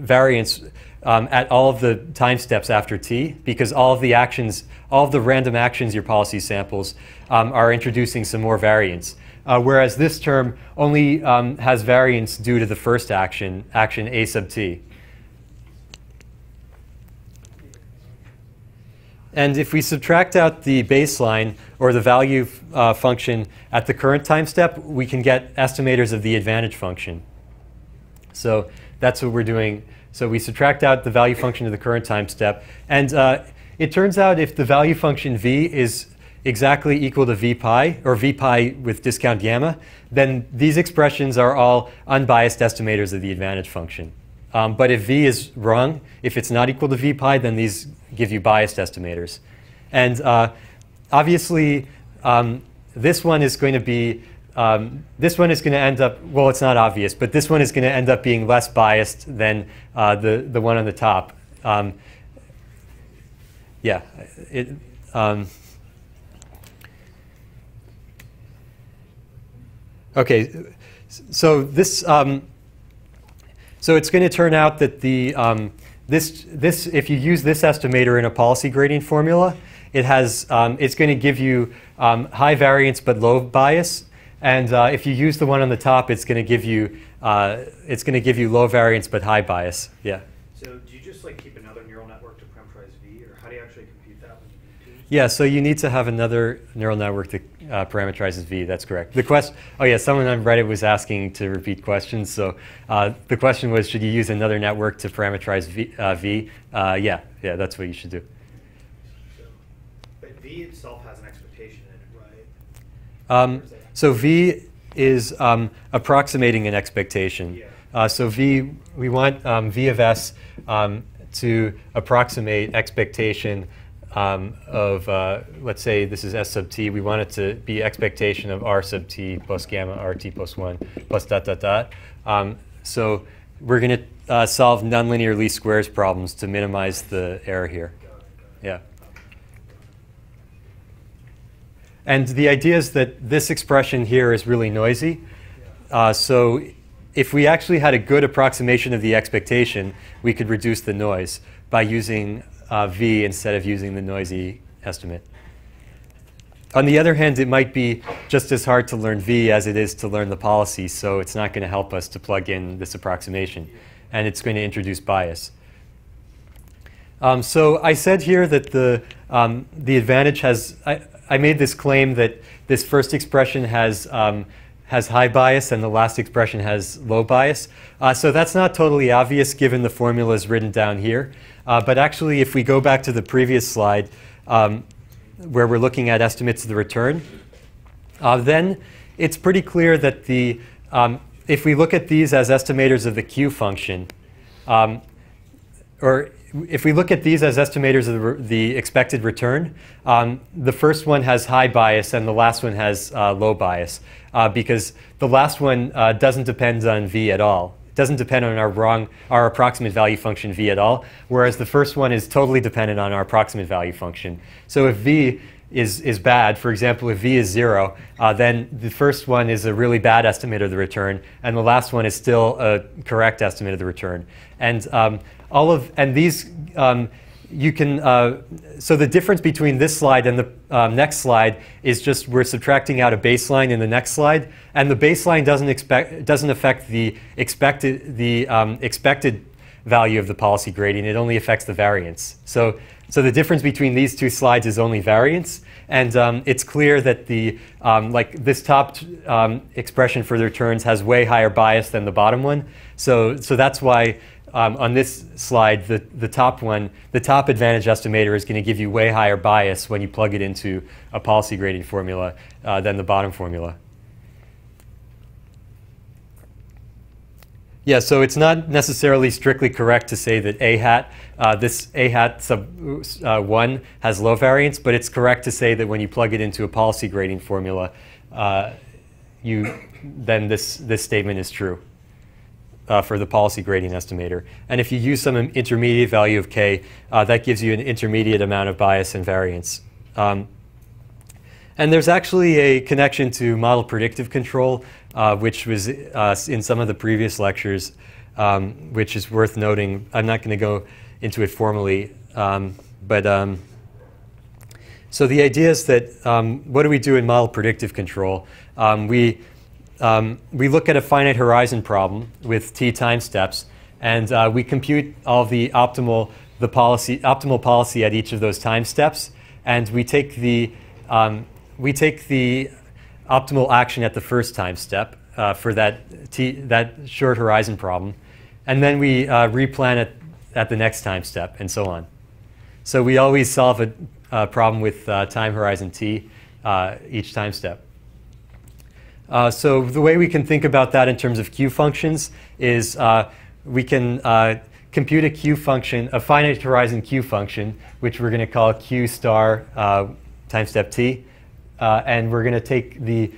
variance at all of the time steps after t, because all of the random actions your policy samples are introducing some more variance. Whereas this term only has variance due to the first action a sub t. And if we subtract out the baseline, or the value function at the current time step, we can get estimators of the advantage function. So that's what we're doing. So we subtract out the value function of the current time step. And it turns out if the value function v is exactly equal to v pi, or v pi with discount gamma, then these expressions are all unbiased estimators of the advantage function. But if v is wrong, if it's not equal to v pi, then these give you biased estimators. And obviously, this one is going to be end up, well, it's not obvious, but this one is going to end up being less biased than the one on the top. Okay, so this, so it's going to turn out that the if you use this estimator in a policy gradient formula, it's going to give you high variance but low bias. And if you use the one on the top, it's going to give you low variance but high bias. Yeah. So do you just keep another neural network to parameterize v, or how do you actually compute that when you need to? Yeah. So you need to have another neural network that parameterizes v. That's correct. The question. Oh yeah. Someone on Reddit was asking to repeat questions. So the question was, should you use another network to parameterize v? Yeah. That's what you should do. But v itself has an expectation in it, right? So v is approximating an expectation. Yeah. So v, we want v of s to approximate expectation of, let's say this is s sub t. We want it to be expectation of r sub t plus gamma rt plus 1 plus dot dot dot. So we're going to solve nonlinear least squares problems to minimize the error here. Yeah. And the idea is that this expression here is really noisy. So if we actually had a good approximation of the expectation, we could reduce the noise by using v instead of using the noisy estimate. On the other hand, it might be just as hard to learn v as it is to learn the policy, so it's not going to help us to plug in this approximation. And it's going to introduce bias. So I said here that the advantage has... I made this claim that this first expression has high bias and the last expression has low bias. So that's not totally obvious given the formulas written down here. But actually, if we go back to the previous slide where we're looking at estimates of the return, then it's pretty clear that if we look at these as estimators of the Q function, or if we look at these as estimators of the expected return, the first one has high bias and the last one has low bias, because the last one doesn't depend on v at all. It doesn't depend on our approximate value function v at all, whereas the first one is totally dependent on our approximate value function. So if v is bad, for example, if v is 0, then the first one is a really bad estimate of the return, and the last one is still a correct estimate of the return. And these you can so the difference between this slide and the next slide is just we're subtracting out a baseline in the next slide, and the baseline doesn't affect the expected value of the policy gradient. It only affects the variance. So the difference between these two slides is only variance, and it's clear that the like this top expression for the returns has way higher bias than the bottom one. So that's why on this slide the top advantage estimator is going to give you way higher bias when you plug it into a policy gradient formula than the bottom formula. Yeah, so it's not necessarily strictly correct to say that A hat, this A hat sub 1 has low variance, but it's correct to say that when you plug it into a policy gradient formula, then this statement is true for the policy gradient estimator. And if you use some intermediate value of K, that gives you an intermediate amount of bias and variance. And there's actually a connection to model predictive control, which was in some of the previous lectures, which is worth noting. I'm not going to go into it formally, so the idea is that what do we do in model predictive control? We look at a finite horizon problem with t time steps, and we compute all the optimal policy at each of those time steps, and we take the optimal action at the first time step for that short horizon problem, and then we replan it at the next time step, and so on. So we always solve a problem with time horizon t each time step. So the way we can think about that in terms of Q functions is we can compute a Q function, a finite horizon Q function, which we're going to call Q star time step t. And we're going to take the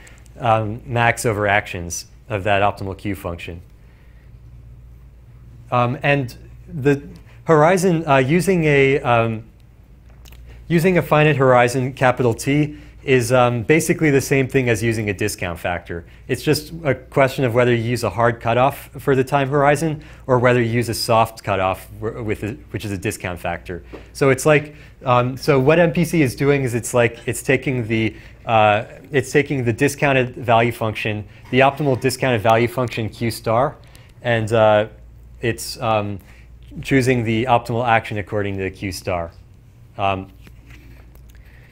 max over actions of that optimal Q function. And the horizon, using a finite horizon, capital T, is basically the same thing as using a discount factor. It's just a question of whether you use a hard cutoff for the time horizon or whether you use a soft cutoff which is a discount factor. So it's like, so what MPC is doing is it's taking the discounted value function, the optimal discounted value function Q star, and it's choosing the optimal action according to Q star.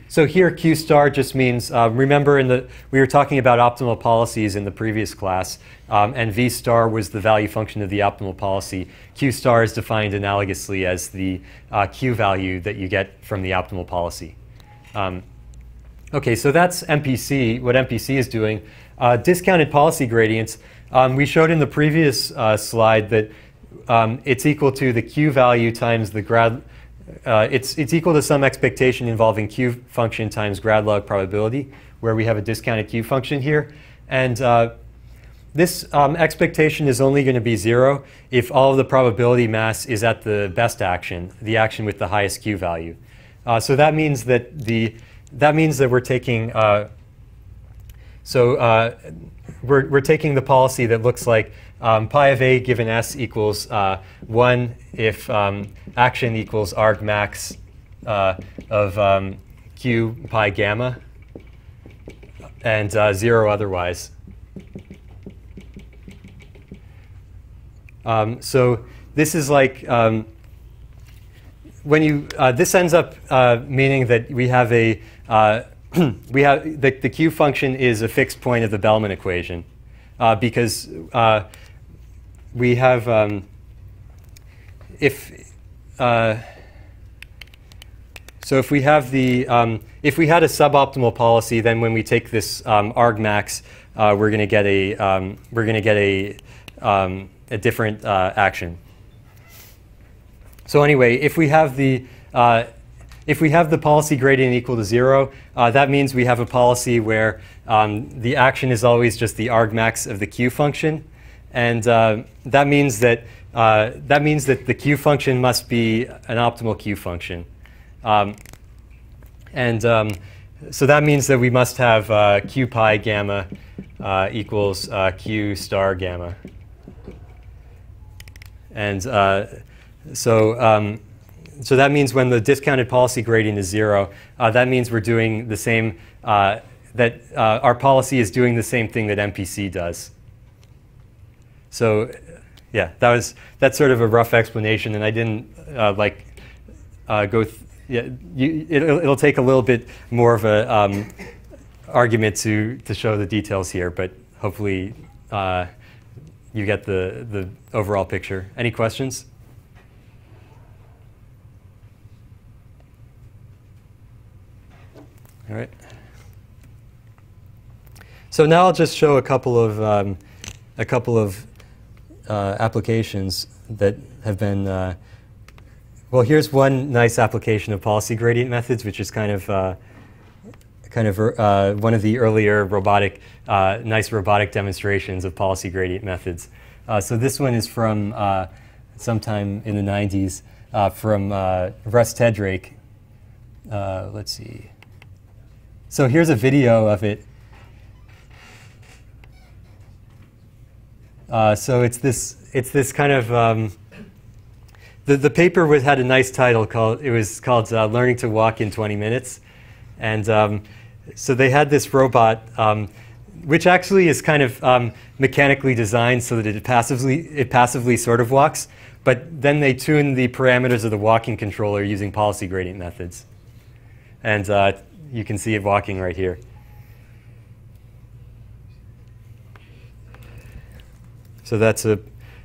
So here Q star just means, remember we were talking about optimal policies in the previous class, and V star was the value function of the optimal policy. Q star is defined analogously as the Q value that you get from the optimal policy. Okay, so that's MPC, what MPC is doing. Discounted policy gradients, we showed in the previous slide that it's equal to the Q value times the grad. It's equal to some expectation involving Q function times grad log probability, where we have a discounted Q function here. And this expectation is only going to be 0 if all of the probability mass is at the best action, the action with the highest Q value. So that means that we're taking we're taking the policy that looks like pi of a given s equals 1 if action equals arg max of q pi gamma, and 0 otherwise. So this is like when you this ends up meaning that we have the Q function is a fixed point of the Bellman equation, because we have so if we have if we had a suboptimal policy, then when we take this argmax, we're going to get a different action. So anyway, if we have the policy gradient equal to 0, that means we have a policy where the action is always just the argmax of the Q function, and that means that the Q function must be an optimal Q function. So that means that we must have q pi gamma equals q star gamma. And so that means when the discounted policy gradient is 0, that means we're doing the same, that our policy is doing the same thing that MPC does. So yeah, that's sort of a rough explanation, and I didn't go. Yeah, it'll take a little bit more of a argument to show the details here, but hopefully you get the overall picture. Any questions? All right. So now I'll just show a couple of applications that have been. Well, here's one nice application of policy gradient methods, which is kind of one of the earlier nice robotic demonstrations of policy gradient methods. So this one is from sometime in the 90s from Russ Tedrake. Let's see. So here's a video of it. So it's this kind of the paper had a nice title called Learning to Walk in 20 Minutes, and so they had this robot which actually is kind of mechanically designed so that it passively sort of walks, but then they tune the parameters of the walking controller using policy gradient methods, and you can see it walking right here. So that's a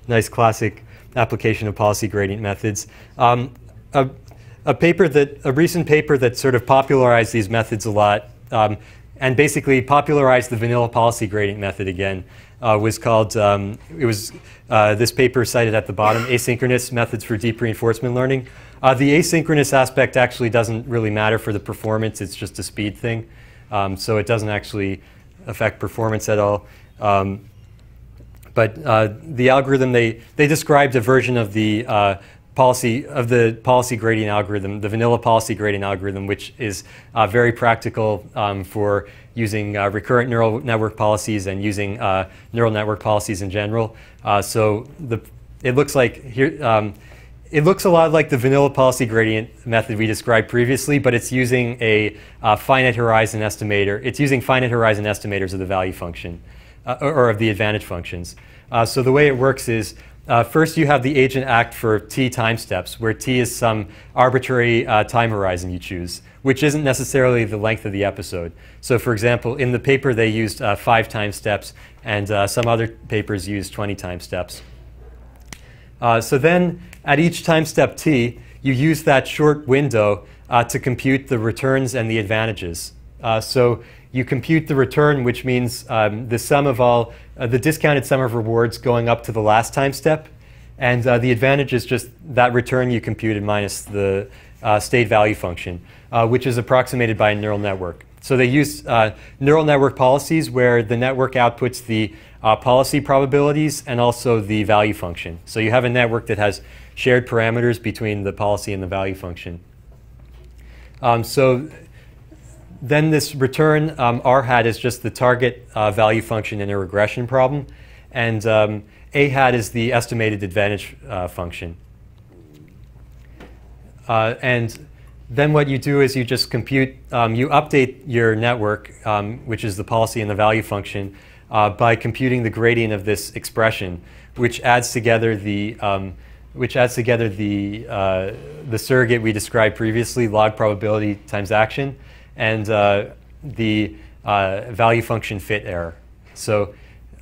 nice classic application of policy gradient methods. A recent paper that sort of popularized these methods a lot and basically popularized the vanilla policy gradient method again was called, this paper cited at the bottom, Asynchronous Methods for Deep Reinforcement Learning. The asynchronous aspect actually doesn't really matter for the performance. It's just a speed thing. So it doesn't actually affect performance at all. But the algorithm, they described a version of the policy gradient algorithm, the vanilla policy gradient algorithm, which is very practical for using recurrent neural network policies and using neural network policies in general. So it looks like here. It looks a lot like the vanilla policy gradient method we described previously, but it's using a finite horizon estimator. It's using finite horizon estimators of the value function, or of the advantage functions. So the way it works is, first you have the agent act for t time steps, where t is some arbitrary time horizon you choose, which isn't necessarily the length of the episode. So for example, in the paper they used 5 time steps, and some other papers used 20 time steps. So then at each time step t, you use that short window to compute the returns and the advantages. So you compute the return, which means the sum of all, the discounted sum of rewards going up to the last time step. And the advantage is just that return you computed minus the state value function, which is approximated by a neural network. So they use neural network policies where the network outputs the policy probabilities and also the value function. So you have a network that has shared parameters between the policy and the value function. So then this return r hat is just the target value function in a regression problem, and a hat is the estimated advantage function. And then what you do is you just compute, you update your network, which is the policy and the value function, by computing the gradient of this expression, which adds together the surrogate we described previously, log probability times action, and the value function fit error. So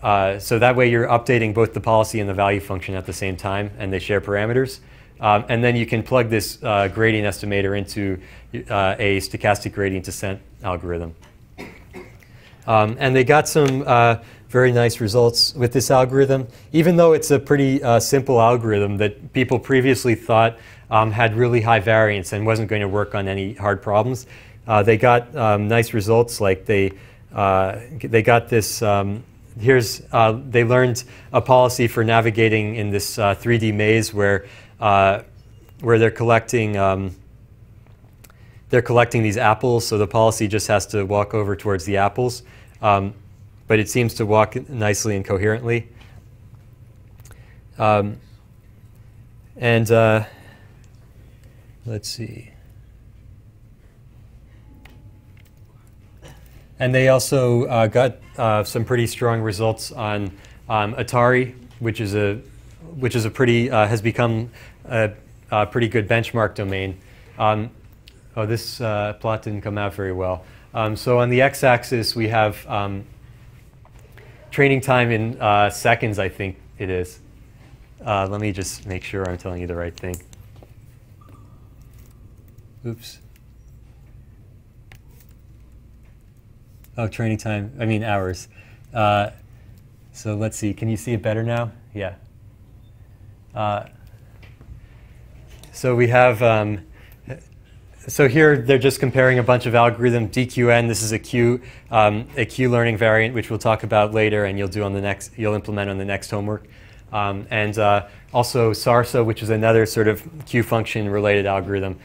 that way you're updating both the policy and the value function at the same time, and they share parameters. And then you can plug this gradient estimator into a stochastic gradient descent algorithm. And they got some very nice results with this algorithm, even though it's a pretty simple algorithm that people previously thought had really high variance and wasn't going to work on any hard problems. They got nice results, like they got this, they learned a policy for navigating in this 3D maze where they're collecting, they're collecting these apples, so the policy just has to walk over towards the apples. But it seems to walk nicely and coherently. Let's see. And they also got some pretty strong results on Atari, which is a pretty has become a pretty good benchmark domain. Oh, this plot didn't come out very well. So on the x-axis we have training time in seconds, I think it is. Let me just make sure I'm telling you the right thing. Oops. Oh, training time, I mean hours. So let's see, can you see it better now? Yeah. So we have, so here they're just comparing a bunch of algorithm DQN. This is a Q learning variant, which we'll talk about later, and you'll implement on the next homework. Also SARSA, which is another sort of Q function related algorithm.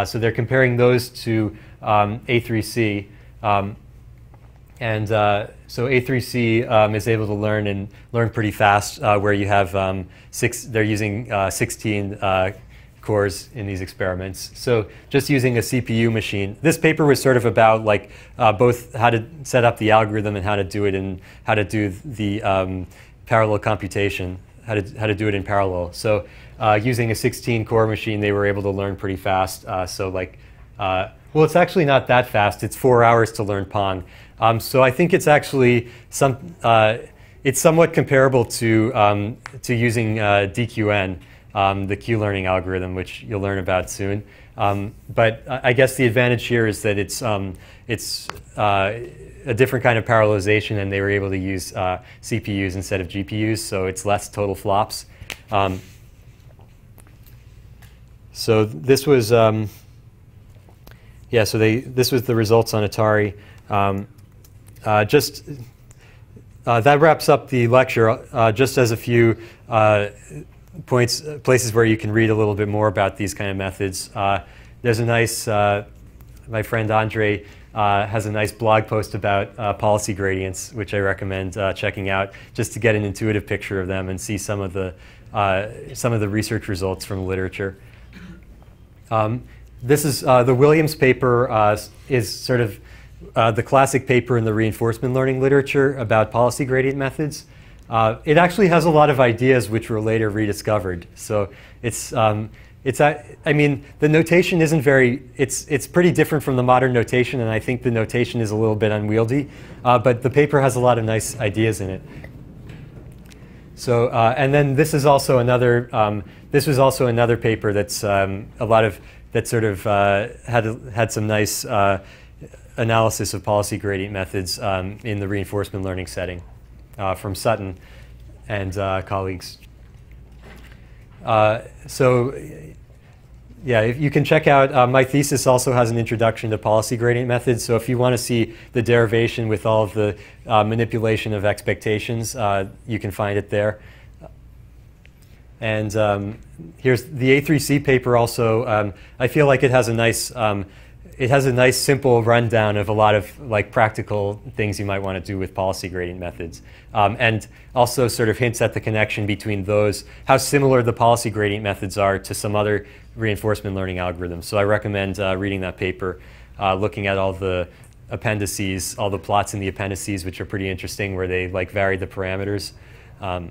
So they're comparing those to A3C. So A3C is able to learn pretty fast, where you have they're using 16 cores in these experiments. So just using a CPU machine. This paper was sort of about like both how to set up the algorithm and how to do it, and how to do the parallel computation, how to do it in parallel. So using a 16 core machine, they were able to learn pretty fast. Well, it's actually not that fast. It's 4 hours to learn Pong. So I think it's actually it's somewhat comparable to using DQN, the Q learning algorithm, which you'll learn about soon. But I guess the advantage here is that it's a different kind of parallelization, and they were able to use CPUs instead of GPUs, so it's less total flops. So this was this was the results on Atari. That wraps up the lecture. Just as a few places where you can read a little bit more about these kind of methods. There's a nice, my friend Andre has a nice blog post about policy gradients, which I recommend checking out, just to get an intuitive picture of them and see some of the research results from the literature. This is the Williams paper is sort of the classic paper in the reinforcement learning literature about policy gradient methods. It actually has a lot of ideas which were later rediscovered. So I mean, the notation isn't very, it's pretty different from the modern notation, and I think the notation is a little bit unwieldy, but the paper has a lot of nice ideas in it. So, and then this is also another, this was also another paper that's that sort of had some nice analysis of policy gradient methods in the reinforcement learning setting from Sutton and colleagues. So yeah, if you can check out, my thesis also has an introduction to policy gradient methods. So if you want to see the derivation with all of the manipulation of expectations, you can find it there. And here's the A3C paper also. I feel like it has a nice simple rundown of a lot of like practical things you might want to do with policy gradient methods, and also sort of hints at the connection between those, how similar the policy gradient methods are to some other reinforcement learning algorithms. So I recommend reading that paper, looking at all the appendices, all the plots in the appendices, which are pretty interesting, where they like vary the parameters. All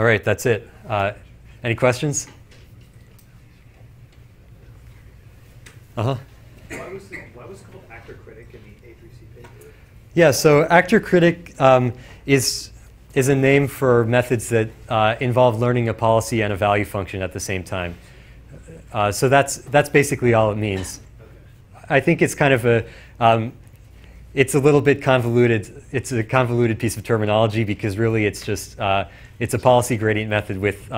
right, that's it. Any questions? Uh-huh. Why was it called actor critic in the A3C paper? Yeah, so actor critic is a name for methods that involve learning a policy and a value function at the same time. So that's basically all it means. I think it's kind of it's a little bit convoluted. It's a convoluted piece of terminology, because really it's just it's a policy gradient method with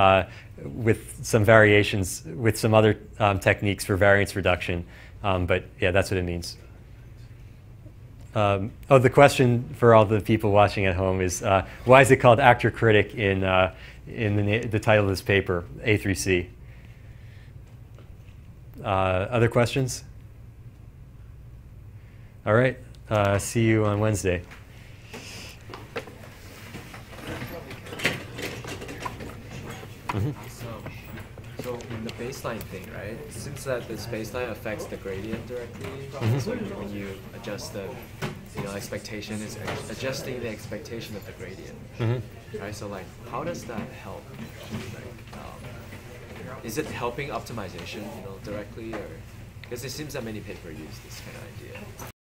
some variations, with some other techniques for variance reduction. But yeah, that's what it means. Oh, the question for all the people watching at home is, why is it called actor critic in the title of this paper, A3C? Other questions? All right. See you on Wednesday. So in the baseline thing, right? Since that this baseline affects the gradient directly, so when you adjust the expectation, is adjusting the expectation of the gradient, right? So like, how does that help? Like, is it helping optimization, directly, or because it seems that many papers use this kind of idea?